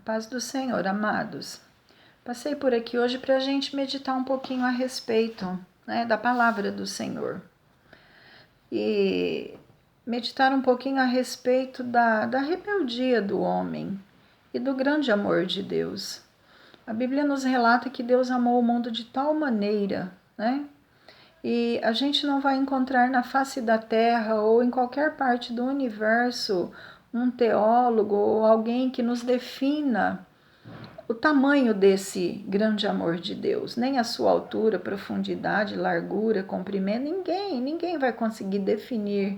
Paz do Senhor, amados. Passei por aqui hoje para a gente meditar um pouquinho a respeito, da palavra do Senhor. E meditar um pouquinho a respeito da rebeldia do homem e do grande amor de Deus. A Bíblia nos relata que Deus amou o mundo de tal maneira, E a gente não vai encontrar na face da terra ou em qualquer parte do universo um teólogo ou alguém que nos defina o tamanho desse grande amor de Deus, nem a sua altura, profundidade, largura, comprimento, ninguém vai conseguir definir,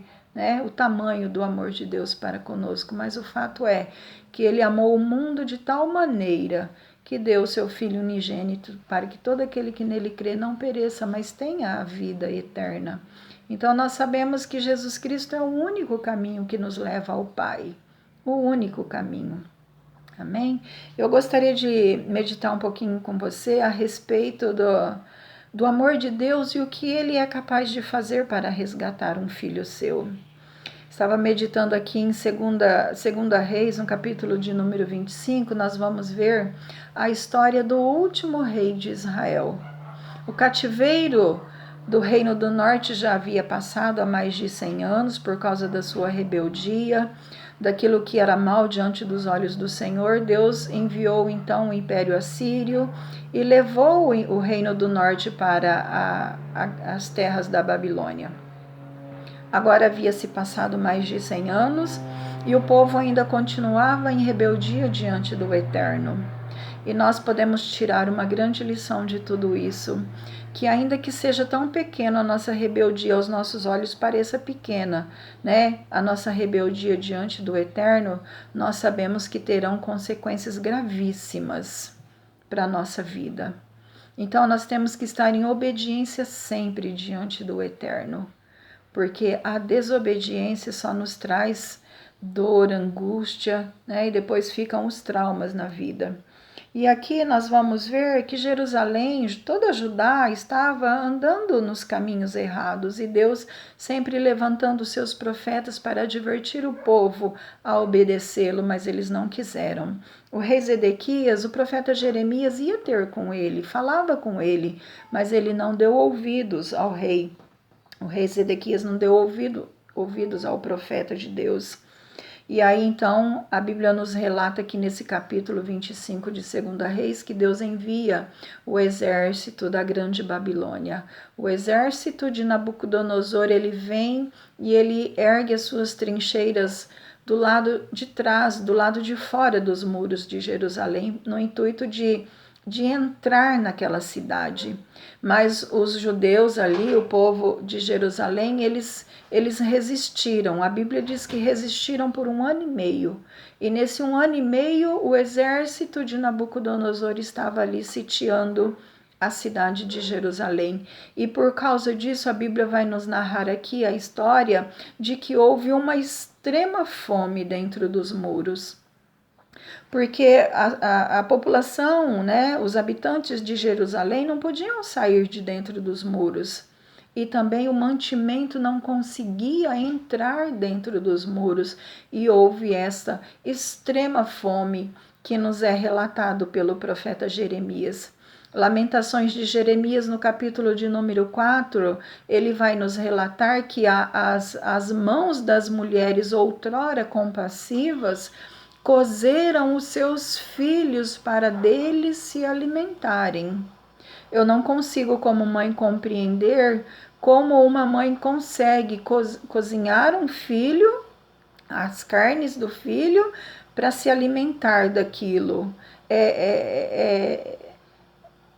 o tamanho do amor de Deus para conosco, mas o fato é que ele amou o mundo de tal maneira que deu o seu Filho unigênito para que todo aquele que nele crê não pereça, mas tenha a vida eterna. Então nós sabemos que Jesus Cristo é o único caminho que nos leva ao Pai, o único caminho. Amém? Eu gostaria de meditar um pouquinho com você a respeito do amor de Deus e o que Ele é capaz de fazer para resgatar um filho seu. Estava meditando aqui em 2 Reis, no capítulo de número 25, nós vamos ver a história do último rei de Israel. O cativeiro do Reino do Norte já havia passado há mais de 100 anos por causa da sua rebeldia, daquilo que era mal diante dos olhos do Senhor. Deus enviou então o Império Assírio e levou o Reino do Norte para as terras da Babilônia. Agora havia se passado mais de 100 anos e o povo ainda continuava em rebeldia diante do Eterno. E nós podemos tirar uma grande lição de tudo isso, que ainda que seja tão pequena a nossa rebeldia aos nossos olhos pareça pequena, A nossa rebeldia diante do Eterno, nós sabemos que terão consequências gravíssimas para a nossa vida. Então nós temos que estar em obediência sempre diante do Eterno, porque a desobediência só nos traz dor, angústia, e depois ficam os traumas na vida. E aqui nós vamos ver que Jerusalém, toda Judá, estava andando nos caminhos errados e Deus sempre levantando seus profetas para advertir o povo a obedecê-lo, mas eles não quiseram. O rei Zedequias, o profeta Jeremias ia ter com ele, falava com ele, mas ele não deu ouvidos ao rei. O rei Zedequias não deu ouvidos ao profeta de Deus. E aí então a Bíblia nos relata que nesse capítulo 25 de 2 Reis que Deus envia o exército da grande Babilônia. O exército de Nabucodonosor, ele vem e ele ergue as suas trincheiras do lado de trás, do lado de fora dos muros de Jerusalém, no intuito de entrar naquela cidade. Mas os judeus ali, o povo de Jerusalém, eles resistiram. A Bíblia diz que resistiram por 1 ano e meio. E nesse 1 ano e meio, o exército de Nabucodonosor estava ali sitiando a cidade de Jerusalém. E por causa disso, a Bíblia vai nos narrar aqui a história de que houve uma extrema fome dentro dos muros. Porque a população, os habitantes de Jerusalém não podiam sair de dentro dos muros. E também o mantimento não conseguia entrar dentro dos muros. E houve essa extrema fome que nos é relatado pelo profeta Jeremias. Lamentações de Jeremias, no capítulo de número 4, ele vai nos relatar que as mãos das mulheres outrora compassivas cozeram os seus filhos para deles se alimentarem. Eu não consigo, como mãe, compreender como uma mãe consegue cozinhar um filho, as carnes do filho, para se alimentar daquilo.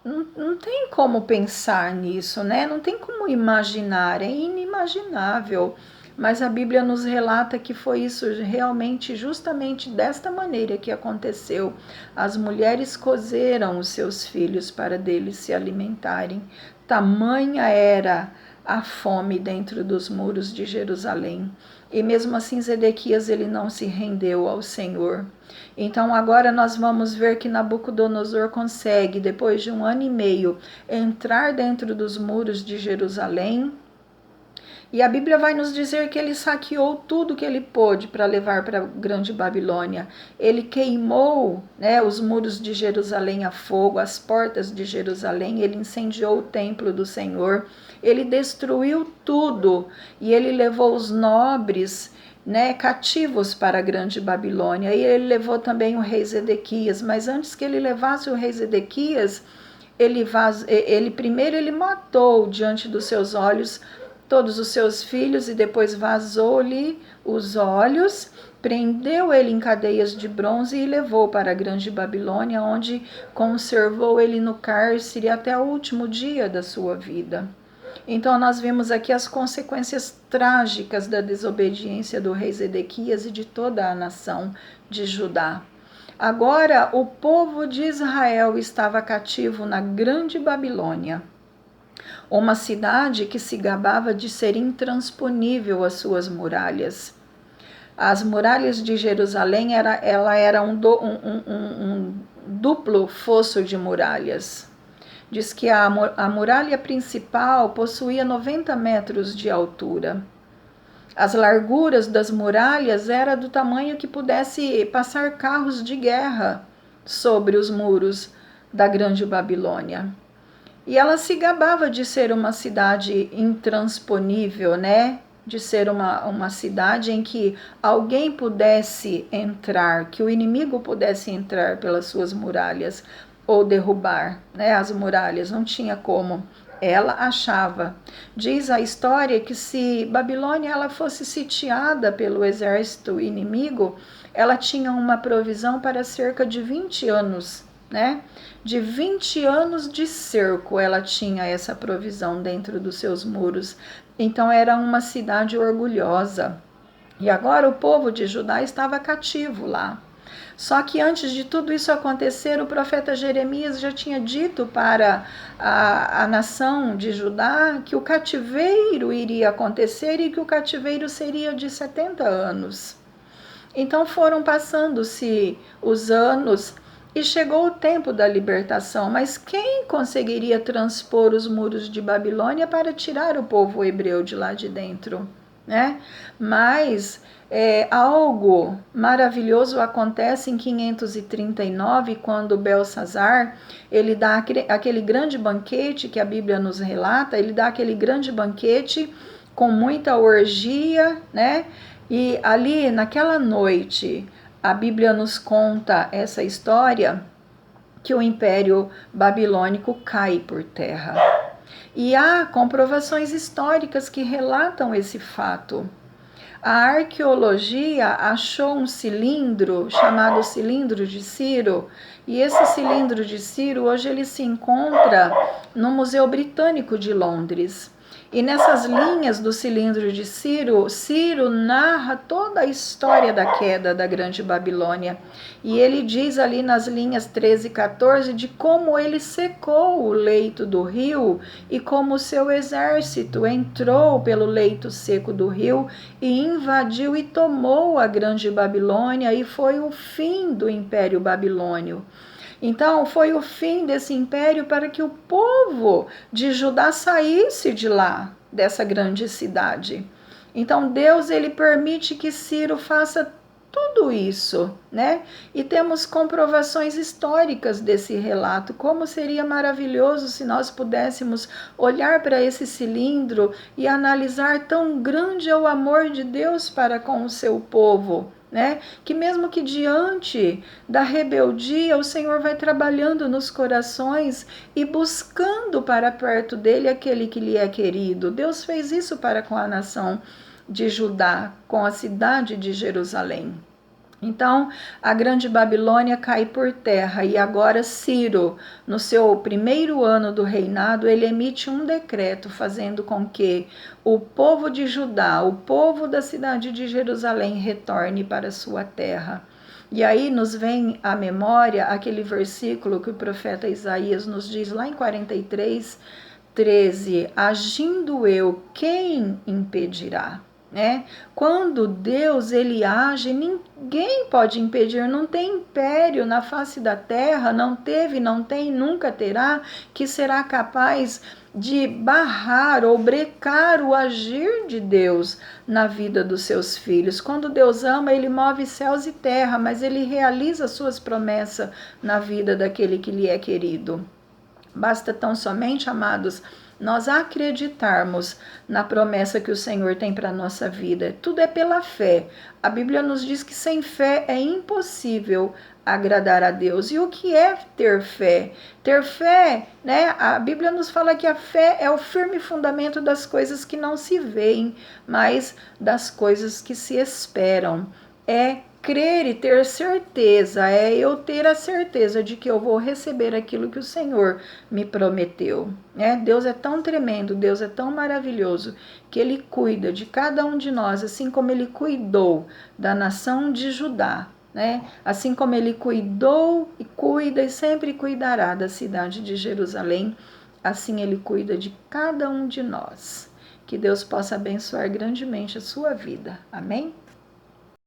Não tem como pensar nisso, Não tem como imaginar, é inimaginável. Mas a Bíblia nos relata que foi isso realmente, justamente desta maneira que aconteceu. As mulheres cozeram os seus filhos para deles se alimentarem. Tamanha era a fome dentro dos muros de Jerusalém. E mesmo assim Zedequias ele não se rendeu ao Senhor. Então agora nós vamos ver que Nabucodonosor consegue, depois de 1 ano e meio, entrar dentro dos muros de Jerusalém. E a Bíblia vai nos dizer que ele saqueou tudo que ele pôde para levar para a grande Babilônia. Ele queimou, né, os muros de Jerusalém a fogo, as portas de Jerusalém, ele incendiou o templo do Senhor, ele destruiu tudo e ele levou os nobres, né, cativos para a grande Babilônia. E ele levou também o rei Zedequias, mas antes que ele levasse o rei Zedequias, ele primeiro ele matou diante dos seus olhos todos os seus filhos e depois vazou-lhe os olhos, prendeu ele em cadeias de bronze e levou para a grande Babilônia, onde conservou ele no cárcere até o último dia da sua vida. Então nós vimos aqui as consequências trágicas da desobediência do rei Zedequias e de toda a nação de Judá. Agora o povo de Israel estava cativo na grande Babilônia, uma cidade que se gabava de ser intransponível às suas muralhas. As muralhas de Jerusalém era um duplo fosso de muralhas. Diz que a muralha principal possuía 90 metros de altura. As larguras das muralhas era do tamanho que pudesse passar carros de guerra sobre os muros da grande Babilônia. E ela se gabava de ser uma cidade intransponível, né? De ser uma cidade em que alguém pudesse entrar, que o inimigo pudesse entrar pelas suas muralhas ou derrubar, né, as muralhas, não tinha como. Ela achava. Diz a história que se Babilônia ela fosse sitiada pelo exército inimigo, ela tinha uma provisão para cerca de 20 anos, né? De 20 anos de cerco ela tinha essa provisão dentro dos seus muros. Então era uma cidade orgulhosa. E agora o povo de Judá estava cativo lá. Só que antes de tudo isso acontecer, o profeta Jeremias já tinha dito para a nação de Judá que o cativeiro iria acontecer e que o cativeiro seria de 70 anos. Então foram passando-se os anos e chegou o tempo da libertação, mas quem conseguiria transpor os muros de Babilônia para tirar o povo hebreu de lá de dentro, né? Mas algo maravilhoso acontece em 539, quando Belsazar, ele dá aquele grande banquete que a Bíblia nos relata, ele dá aquele grande banquete com muita orgia, né? E ali, naquela noite, a Bíblia nos conta essa história, que o Império Babilônico cai por terra. E há comprovações históricas que relatam esse fato. A arqueologia achou um cilindro chamado cilindro de Ciro, e esse cilindro de Ciro hoje ele se encontra no Museu Britânico de Londres. E nessas linhas do cilindro de Ciro, Ciro narra toda a história da queda da grande Babilônia. E ele diz ali nas linhas 13 e 14 de como ele secou o leito do rio e como o seu exército entrou pelo leito seco do rio e invadiu e tomou a grande Babilônia, e foi o fim do Império Babilônio. Então foi o fim desse império para que o povo de Judá saísse de lá, dessa grande cidade. Então Deus ele permite que Ciro faça tudo isso, né? E temos comprovações históricas desse relato. Como seria maravilhoso se nós pudéssemos olhar para esse cilindro e analisar tão grande é o amor de Deus para com o seu povo, né? Que mesmo que diante da rebeldia, o Senhor vai trabalhando nos corações e buscando para perto dele aquele que lhe é querido. Deus fez isso para com a nação de Judá, com a cidade de Jerusalém. Então, a grande Babilônia cai por terra e agora Ciro, no seu primeiro ano do reinado, ele emite um decreto fazendo com que o povo de Judá, o povo da cidade de Jerusalém, retorne para sua terra. E aí nos vem à memória aquele versículo que o profeta Isaías nos diz lá em 43, 13: agindo eu, quem impedirá? Né? Quando Deus ele age, ninguém pode impedir. Não tem império na face da terra, não teve, não tem, nunca terá, que será capaz de barrar ou brecar o agir de Deus na vida dos seus filhos. Quando Deus ama, Ele move céus e terra, mas Ele realiza suas promessas na vida daquele que lhe é querido. Basta tão somente, amados, nós acreditarmos na promessa que o Senhor tem para a nossa vida. Tudo é pela fé. A Bíblia nos diz que sem fé é impossível agradar a Deus. E o que é ter fé? Ter fé, né? A Bíblia nos fala que a fé é o firme fundamento das coisas que não se veem, mas das coisas que se esperam. É crer e ter certeza, é eu ter a certeza de que eu vou receber aquilo que o Senhor me prometeu. Deus é tão tremendo, Deus é tão maravilhoso, que Ele cuida de cada um de nós, assim como Ele cuidou da nação de Judá. Assim como Ele cuidou e cuida e sempre cuidará da cidade de Jerusalém, assim Ele cuida de cada um de nós. Que Deus possa abençoar grandemente a sua vida. Amém?